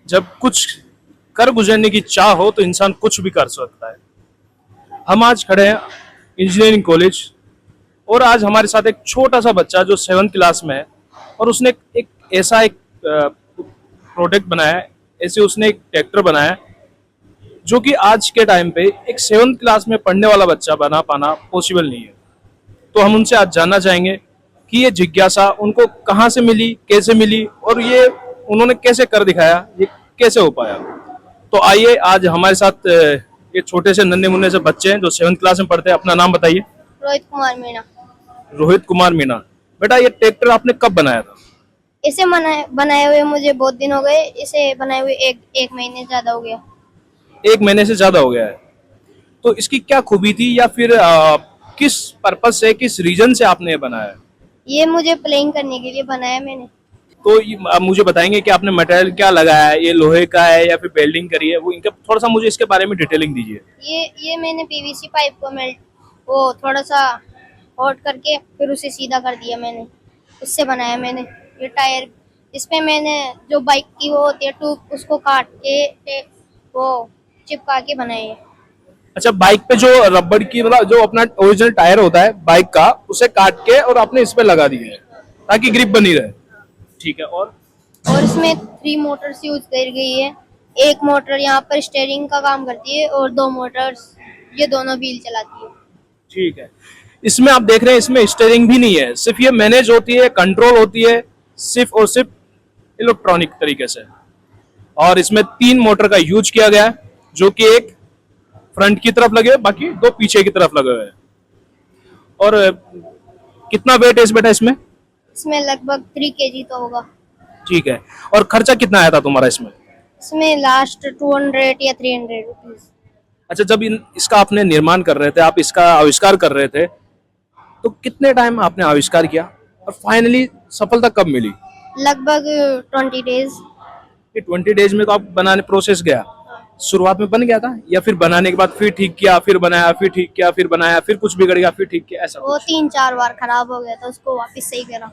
जब कुछ कर गुजरने की चाह हो तो इंसान कुछ भी कर सकता है। हम आज खड़े हैं इंजीनियरिंग कॉलेज, और आज हमारे साथ एक छोटा सा बच्चा जो 7th क्लास में है, और उसने एक ऐसा एक प्रोडक्ट बनाया है, ऐसे उसने एक ट्रैक्टर बनाया है जो कि आज के टाइम पे एक 7th क्लास में पढ़ने वाला बच्चा बना पाना पॉसिबल नहीं है। तो हम उनसे आज जानना चाहेंगे कि ये जिज्ञासा उनको कहाँ से मिली, कैसे मिली, और ये उन्होंने कैसे कर दिखाया, ये कैसे हो पाया। तो आइए आज हमारे साथ ये छोटे से नन्हे मुन्ने से बच्चे हैं जो 7th क्लास में पढ़ते हैं। अपना नाम बताइए। रोहित कुमार मीणा। रोहित कुमार मीणा। बेटा, ये ट्रैक्टर आपने कब बनाया था? इसे बनाए हुए मुझे बहुत दिन हो गए। इसे बनाए हुए एक महीने ज्यादा हो गया। 1 महीने से ज्यादा हो गया है। तो इसकी क्या खूबी थी, या फिर किस पर्पज से, किस रीजन से आपने ये बनाया? ये मुझे प्लेइंग करने के लिए बनाया मैंने। तो आप मुझे बताएंगे कि आपने मटेरियल क्या लगाया है, ये लोहे का है या फिर वेल्डिंग करी है, वो इनका थोड़ा सा मुझे इसके बारे में डिटेलिंग दीजिए। ये मैंने पीवीसी पाइप को मेल्ट वो थोड़ा सा हॉट करके फिर उसे सीधा कर दिया मैंने। इससे बनाया मैंने ये टायर। इसमें मैंने जो बाइक की वो होती है ट्यूब, उसको काट के वो चिपका के बनाए है। अच्छा, बाइक पे जो रबड़ की, मतलब जो अपना ओरिजिनल टायर होता है बाइक का, उसे काट के और आपने इस पे लगा दिए है ताकि ग्रिप बनी रहे। ठीक है। और इसमें 3 मोटर्स यूज कर गई है। एक मोटर यहाँ पर स्टीयरिंग का काम करती है और 2 मोटर्स ये दोनों व्हील चलाती है। ठीक है। इसमें आप देख रहे हैं इसमें स्टीयरिंग भी नहीं है, सिर्फ ये मैनेज होती है, कंट्रोल होती है सिर्फ और सिर्फ इलेक्ट्रॉनिक तरीके से। और इसमें 3 मोटर का यूज किया गया है, जो कि एक फ्रंट की तरफ लगे हुए, बाकी 2 पीछे की तरफ लगे हुए हैं। और कितना वेट है इस बेटा इसमें? इसमें लगभग 3 kg तो होगा। ठीक है। और खर्चा कितना आया था तुम्हारा इसमें? इसमें लास्ट 200 या 300 रुपीज। अच्छा, जब इसका आपने निर्माण कर रहे थे, आप इसका आविष्कार कर रहे थे, तो कितने टाइम आपने आविष्कार किया और फाइनली सफलता कब मिली? लगभग 20 डेज। ये 20 डेज में तो आप बनाने प्रोसेस गया, शुरुआत में बन गया था, या फिर बनाने के बाद फिर ठीक किया, फिर बनाया, फिर ठीक किया, फिर बनाया, फिर कुछ बिगड़ गया, फिर ठीक किया, ऐसा वो कुछ? 3-4 बार खराब हो गया था, उसको वापस सही करा।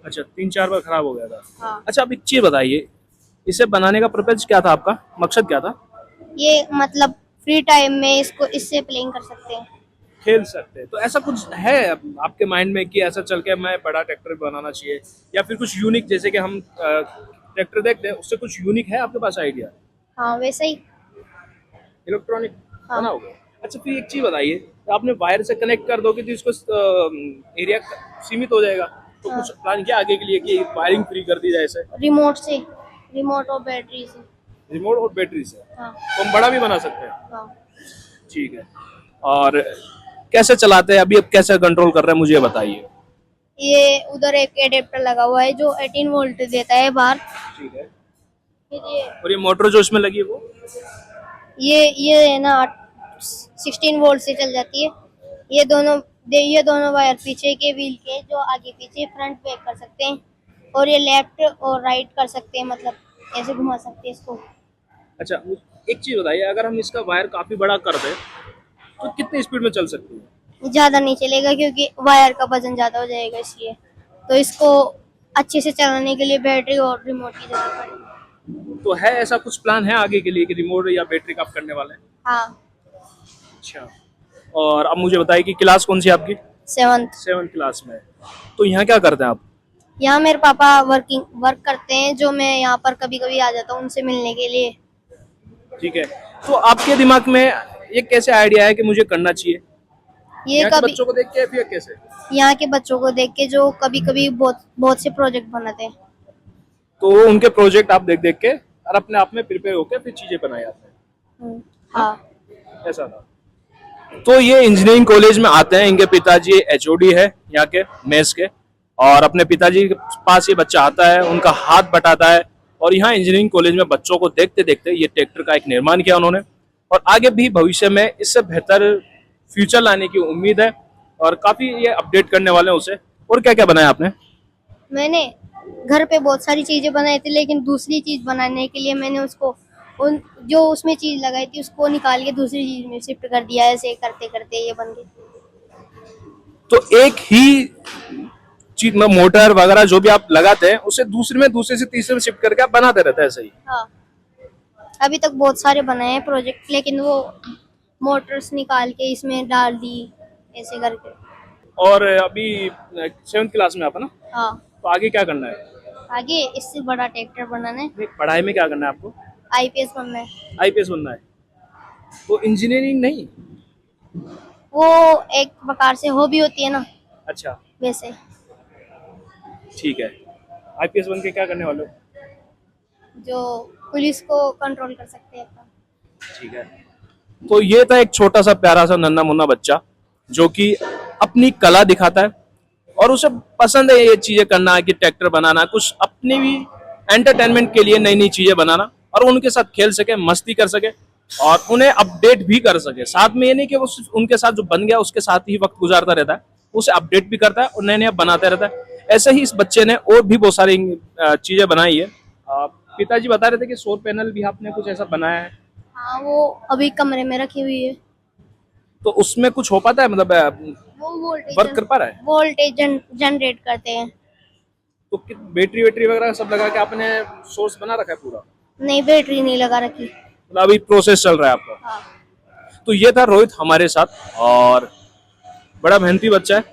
अच्छा, 3-4 बार खराब हो गया था। हाँ। अच्छा, अब एक चीज बताइए, इसे बनाने का पर्पज क्या था, आपका मकसद क्या था? ये मतलब फ्री टाइम में इसको इससे प्लेइंग कर सकते हैं। खेल सकते हैं। तो ऐसा कुछ है आपके माइंड में कि ऐसा चल के मैं बड़ा ट्रैक्टर बनाना चाहिए, या फिर कुछ यूनिक, जैसे कि हम ट्रैक्टर देखते हैं उससे कुछ यूनिक है आपके पास आइडिया? हाँ वैसे ही। इलेक्ट्रॉनिक हाँ। बनाओगे? अच्छा, फिर एक चीज बताइए, तो आपने वायर से कनेक्ट कर दोगे तो इसको एरिया सीमित हो जाएगा, तो हाँ। कुछ प्लान किया आगे के लिए कि वायरिंग फ्री कर दी जाए इसे? रिमोट और बैटरी से। रिमोट और बैटरी से हाँ। तो हम बड़ा भी बना सकते हैं? हाँ। ठीक है। और कैसे चलाते हैं अभी, अब कैसे कंट्रोल कर रहे हैं, मुझे बताइए। ये उधर एक एडेप्टर लगा हुआ है जो 18 वोल्ट देता है बाहर। ठीक है। फिर और ये मोटर जो इसमें लगी है वो? ये है ना 16 वोल्ट से चल जाती है। ये दोनों वायर पीछे के व्हील के जो आगे पीछे फ्रंट बैक कर सकते हैं, और ये लेफ्ट और राइट कर सकते हैं, मतलब ऐसे घुमा सकते हैं इसको। अच्छा, एक चीज बताइए, अगर हम इसका वायर काफी बड़ा कर दें तो कितनी स्पीड में चल सकती है? ज्यादा नहीं चलेगा क्योंकि वायर का वजन ज्यादा हो जाएगा, इसलिए तो इसको अच्छे से चलाने के लिए बैटरी और रिमोट की जरूरत पड़ेगी। तो है ऐसा कुछ प्लान है आगे के लिए कि रिमोट या बैटरी का आप करने वाले हैं? हाँ। अच्छा। और अब मुझे बताइए कि क्लास कौन सी है आपकी? 7th। 7th क्लास में। तो यहाँ क्या करते हैं आप? यहाँ मेरे पापा वर्क करते हैं, जो मैं यहाँ पर कभी कभी आ जाता हूँ उनसे मिलने के लिए। ठीक है। तो आपके दिमाग में ये कैसे आइडिया है कि मुझे करना चाहिए? ये यहाँ के कभी बच्चों को देख के, फिर कैसे? यहाँ के बच्चों को देख के जो कभी कभी बहुत से प्रोजेक्ट बनाते हैं। तो उनके प्रोजेक्ट आप देख देख के और अपने आप में प्रिपेयर होकर फिर चीजें बनाई जाते हैं, हाँ। ऐसा था? तो ये इंजीनियरिंग कॉलेज में आते हैं, इनके पिताजी एचओडी है यहाँ के मेस के, और अपने पिताजी के पास ये बच्चा आता है, उनका हाथ बटाता है, और यहाँ इंजीनियरिंग कॉलेज में बच्चों को देखते देखते ये ट्रैक्टर का एक निर्माण किया उन्होंने, और आगे भी भविष्य में इससे बेहतर फ्यूचर लाने की उम्मीद है, और काफी ये अपडेट करने वाले हैं उसे। और क्या क्या बनाया आपने? मैंने घर पे बहुत सारी चीजें बनाई थी, लेकिन दूसरी चीज बनाने के लिए मैंने उसको जो उसमें चीज लगाई थी उसको निकाल के दूसरी चीज में शिफ्ट कर दिया। ऐसे करते करते ये बन गई। तो एक ही चीज में मोटर वगैरह जो भी आप लगाते हैं उसे दूसरे से तीसरे में शिफ्ट करके आप बनाते रहते हैं ऐसे ही। हाँ, अभी तक बहुत सारे बनाए हैं प्रोजेक्ट, लेकिन वो मोटर्स निकाल के इसमें डाल दी ऐसे करके। और अभी 7th क्लास में आप है ना, हाँ, तो आगे क्या करना है? आगे इससे बड़ा ट्रैक्टर बनाना है, नहीं, पढ़ाई में क्या करना है आपको? आईपीएस बनना है। आईपीएस बनना है, तो इंजीनियरिंग नहीं? वो एक प्रकार से हॉबी होती है ना, अच्छा, वैसे। ठीक है। आईपीएस बन के क्या करने वाले हो? जो पुलिस को कंट्रोल कर सकते हैं अपना। ठीक है। तो ये था एक छोटा सा प्यारा सा नन्हा मुन्ना बच्चा जो कि अपनी कला दिखाता है और उसे पसंद है ये चीजें करना, कि ट्रैक्टर बनाना, कुछ अपनी भी एंटरटेनमेंट के लिए नई नई चीजें बनाना, और उनके साथ खेल सके, मस्ती कर सके और उन्हें अपडेट भी कर सके। साथ में ये नहीं कि वो सिर्फ उनके साथ जो बन गया उसके साथ ही वक्त गुजारता रहता है, उसे अपडेट भी करता है और नए नए बनाता रहता है। ऐसे ही इस बच्चे ने और भी बहुत सारी चीजें बनाई है। पिताजी बता रहे थे कि सौर पैनल भी आपने कुछ ऐसा बनाया है, हाँ, वो अभी कमरे में रखी हुई है। तो उसमें कुछ हो पाता है, मतलब वो वर्क कर पा रहा है? वोल्टेज जनरेट करते हैं। तो बैटरी वेटरी वगैरह सब लगा के आपने सोर्स बना रखा है पूरा? नहीं, बैटरी नहीं लगा रखी। मतलब अभी प्रोसेस चल रहा है आपका। हाँ। तो ये था रोहित हमारे साथ, और बड़ा मेहनती बच्चा है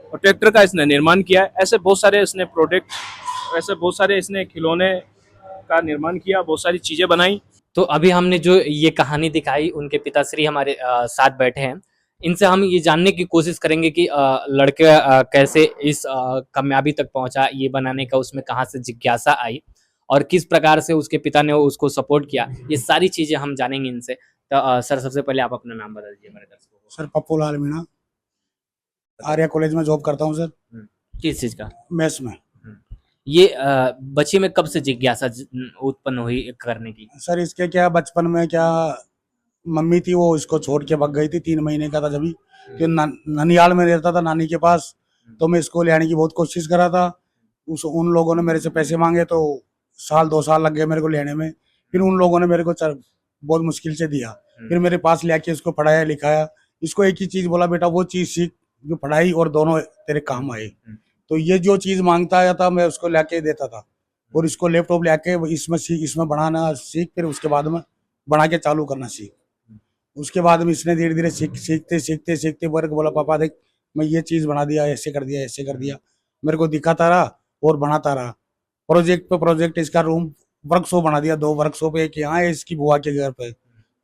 और ट्रैक्टर का इसने निर्माण किया है। ऐसे बहुत सारे इसने प्रोडक्ट, ऐसे बहुत सारे इसने खिलौने का निर्माण किया, बहुत सारी चीजें बनाई। तो अभी हमने जो ये कहानी दिखाई, उनके पिताश्री हमारे साथ बैठे हैं। इनसे हम ये जानने की कोशिश करेंगे कि लड़के कैसे इस कामयाबी तक पहुंचा, ये बनाने का उसमें कहाँ से जिज्ञासा आई और किस प्रकार से उसके पिता ने उसको सपोर्ट किया, ये सारी चीजें हम जानेंगे इनसे। तो सर, सबसे पहले आप अपना नाम बता दीजिए हमारे दर्शकों को। सर पप्पू लाल मीणा, आर्या कॉलेज में जॉब करता हूँ सर, किस चीज का? मेस में। ये बच्चे में कब से जिज्ञासा उत्पन्न हुई करने की? सर इसके क्या बचपन में क्या मम्मी थी, वो इसको छोड़ के भाग गई थी, 3 महीने का था जब ही, कि ननियाल में रहता था नानी के पास। तो मैं इसको ले आने की बहुत कोशिश करा था। उन लोगों ने मेरे से पैसे मांगे तो 1-2 साल लग गए मेरे को लेने में। फिर उन लोगों ने मेरे को बहुत मुश्किल से दिया। फिर मेरे पास ले आके इसको पढ़ाया लिखाया। इसको एक ही चीज बोला, बेटा वो चीज सीख जो पढ़ाई और दोनों तेरे काम आए। तो ये जो चीज मांगता आया था मैं उसको लाके देता था, और इसको लैपटॉप लाके इसमें बनाना सीख, फिर उसके बाद में बना के चालू करना सीख। उसके बाद में इसने धीरे धीरे सीखते मेरे को बोला, पापा देख मैं ये चीज बना दिया, ऐसे कर दिया, ऐसे कर दिया। मेरे को दिखाता रहा और बनाता रहा। प्रोजेक्ट पे प्रोजेक्ट इसका रूम वर्कशॉप बना दिया, 2 वर्कशॉप, एक यहाँ है इसकी बुआ के घर पे,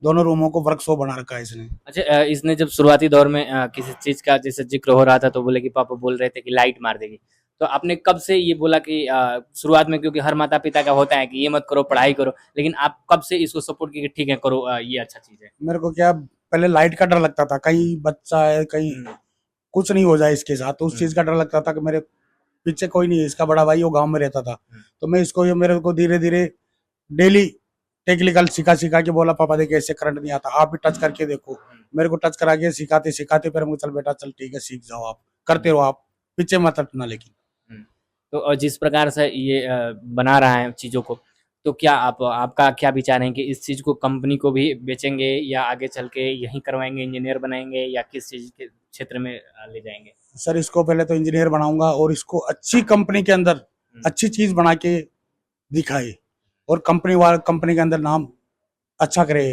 दोनों रूमों को वर्कशॉप बना रखा है इसने। अच्छा, इसने जब शुरुआती दौर में किसी चीज का जैसे जिक्र हो रहा था तो बोले कि पापा बोल रहे थे कि लाइट मार देगी, तो आपने कब से ये बोला कि शुरुआत में, क्योंकि हर माता पिता का होता है कि ये मत करो, पढ़ाई करो, लेकिन आप कब से इसको सपोर्ट किए कि ठीक है करो, ये अच्छा चीज है? मेरे को क्या पहले लाइट का डर लगता था, कहीं बच्चा है कहीं कुछ नहीं हो जाए इसके साथ, तो उस चीज का डर लगता था कि मेरे पीछे कोई नहीं है, इसका बड़ा भाई वो गांव में रहता था। तो मैं इसको मेरे को धीरे धीरे डेली टेक्निकल सिखा के बोला, पापा देखिए ऐसे करंट नहीं आता, आप भी टच करके देखो। मेरे को टच करा के सिखाते फिर चल बेटा चल ठीक है सीख जाओ, आप करते रहो, आप पीछे मत हटना। लेकिन तो जिस प्रकार से ये बना रहा है चीजों को, तो क्या आपका क्या विचार है कि इस चीज को कंपनी को भी बेचेंगे या आगे चल के यहीं करवाएंगे, इंजीनियर बनाएंगे, या किस चीज के क्षेत्र में ले जाएंगे? सर इसको पहले तो इंजीनियर बनाऊंगा और इसको अच्छी कंपनी के अंदर अच्छी चीज बना के दिखाए और कंपनी के अंदर नाम अच्छा करे।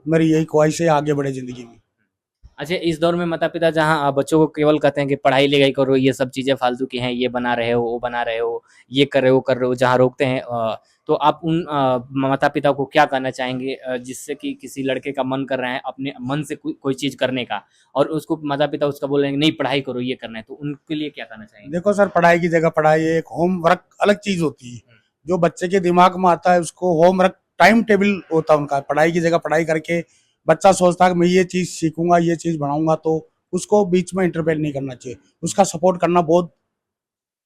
मेरी यही ख्वाहिश है, आगे बढ़े जिंदगी में। अच्छा, इस दौर में माता पिता जहाँ बच्चों को केवल कहते हैं कि पढ़ाई लिखाई करो, ये सब चीजें फालतू की हैं, ये बना रहे हो, वो बना रहे हो, ये कर रहे हो, कर रहे हो, जहाँ रोकते हैं, तो आप उन माता पिता को क्या कहना चाहेंगे जिससे कि किसी लड़के का मन कर रहा है अपने मन से कोई चीज करने का, और उसको माता पिता उसका बोल रहे हैं नहीं पढ़ाई करो, ये करना है, तो उनके लिए क्या कहना चाहेंगे? देखो सर, पढ़ाई की जगह पढ़ाई है, एक होमवर्क अलग चीज होती है। जो बच्चे के दिमाग में आता है उसको होमवर्क टाइम टेबल होता है उनका। पढ़ाई की जगह पढ़ाई करके बच्चा सोचता है कि मैं ये चीज सीखूंगा, ये चीज बनाऊंगा, तो उसको बीच में इंटरफेयर नहीं करना चाहिए, उसका सपोर्ट करना बहुत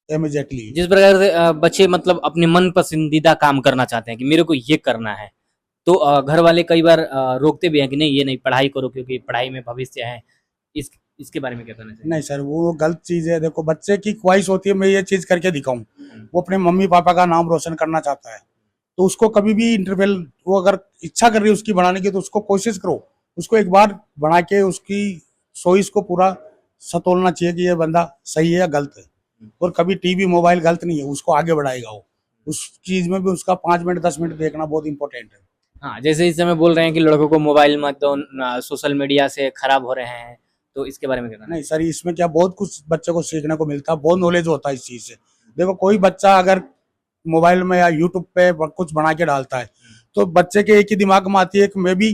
इमीडिएटली। जिस प्रकार से बच्चे मतलब अपने मन पसंदीदा काम करना चाहते हैं कि मेरे को ये करना है, तो घर वाले कई बार रोकते भी हैं कि नहीं ये नहीं, पढ़ाई करो क्योंकि पढ़ाई में भविष्य है। इसके बारे में क्या कहना चाहिए? नहीं सर, वो गलत चीज है। देखो बच्चे की ख्वाहिश होती है मैं ये चीज करके दिखाऊं, वो अपने मम्मी पापा का नाम रोशन करना चाहता है, तो उसको कभी भी इंटरवल, वो अगर इच्छा कर रही है उसकी बनाने की तो उसको कोशिश करो, उसको एक बार बना के उसकी सोइस को पूरा सतोलना चाहिए कि ये बंदा सही है या गलत है। और कभी टीवी मोबाइल गलत नहीं है, उसको आगे बढ़ाएगा वो। उस चीज में भी उसका 5 मिनट 10 मिनट देखना बहुत इंपॉर्टेंट है। हाँ, जैसे इस समय बोल रहे हैं कि लड़कों को मोबाइल मत दो, सोशल मीडिया से खराब हो रहे हैं, तो इसके बारे में क्या कहना है? नहीं सर, इसमें क्या बहुत कुछ बच्चे को सीखने को मिलता है, बहुत नॉलेज होता है इस चीज से। देखो कोई बच्चा अगर मोबाइल में या यूट्यूब पे कुछ बना के डालता है तो बच्चे के एक ही दिमाग में आती है कि मैं भी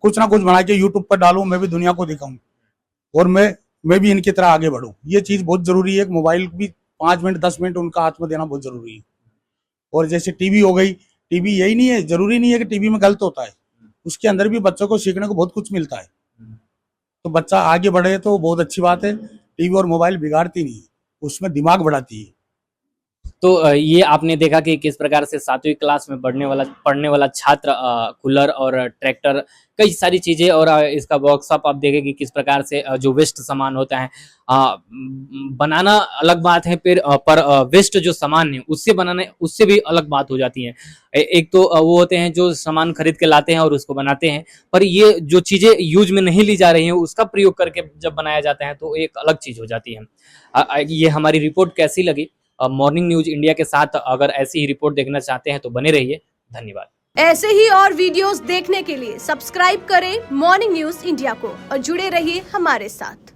कुछ ना कुछ बना के यूट्यूब पर डालूं, मैं भी दुनिया को दिखाऊं और मैं भी इनकी तरह आगे बढ़ूं। ये चीज बहुत जरूरी है। मोबाइल भी 5 मिनट 10 मिनट उनका हाथ में देना बहुत जरूरी है। और जैसे टीवी हो गई, टीवी यही नहीं है, जरूरी नहीं है कि टीवी में गलत होता है, उसके अंदर भी बच्चों को सीखने को बहुत कुछ मिलता है। तो बच्चा आगे बढ़े तो बहुत अच्छी बात है। टीवी और मोबाइल बिगाड़ती नहीं है, उसमें दिमाग बढ़ाती है। तो ये आपने देखा कि किस प्रकार से 7वीं क्लास में पढ़ने वाला छात्र कूलर और ट्रैक्टर कई सारी चीजें और इसका वर्कशॉप आप देखें कि किस प्रकार से जो वेस्ट सामान होता है बनाना अलग बात है, फिर पर वेस्ट जो सामान है उससे भी अलग बात हो जाती है। एक तो वो होते हैं जो सामान खरीद के लाते हैं और उसको बनाते हैं, पर ये जो चीजें यूज में नहीं ली जा रही हैं उसका प्रयोग करके जब बनाया जाता है तो एक अलग चीज हो जाती है। ये हमारी रिपोर्ट कैसी लगी? मॉर्निंग न्यूज इंडिया के साथ अगर ऐसी ही रिपोर्ट देखना चाहते हैं तो बने रहिए। धन्यवाद। ऐसे ही और वीडियोस देखने के लिए सब्सक्राइब करें मॉर्निंग न्यूज इंडिया को और जुड़े रहिए हमारे साथ।